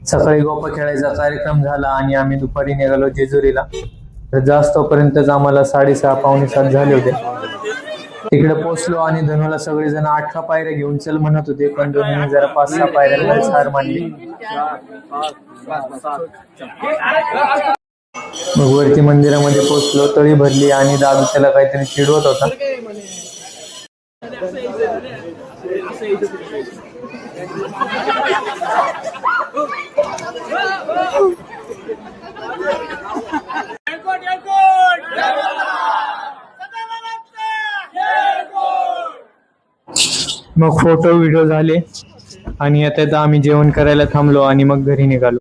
सकाळी गोपा खेळायचा कार्यक्रम झाला आणि आम्ही दुपारी निघालो जेजुरीला. तर जास्तपर्यंतच आम्हाला 6:30 पावणे 7 झाले होते. तिकडे पोहोचलो आणि धनुला सगळेजण 18 पायऱ्या घेऊन चल म्हणत होते, पण धनुने जरा 5-6 पायऱ्यांवर हार मांडली. मग वरती मंदिरामध्ये पोहोचलो, तळी भरली आणि दादू त्याला काहीतरी चिडवत होता. मग फोटो व्हिडिओ झाले आणि आता आम्ही जेवण करायला थांबलो आणि मग घरी निघालो.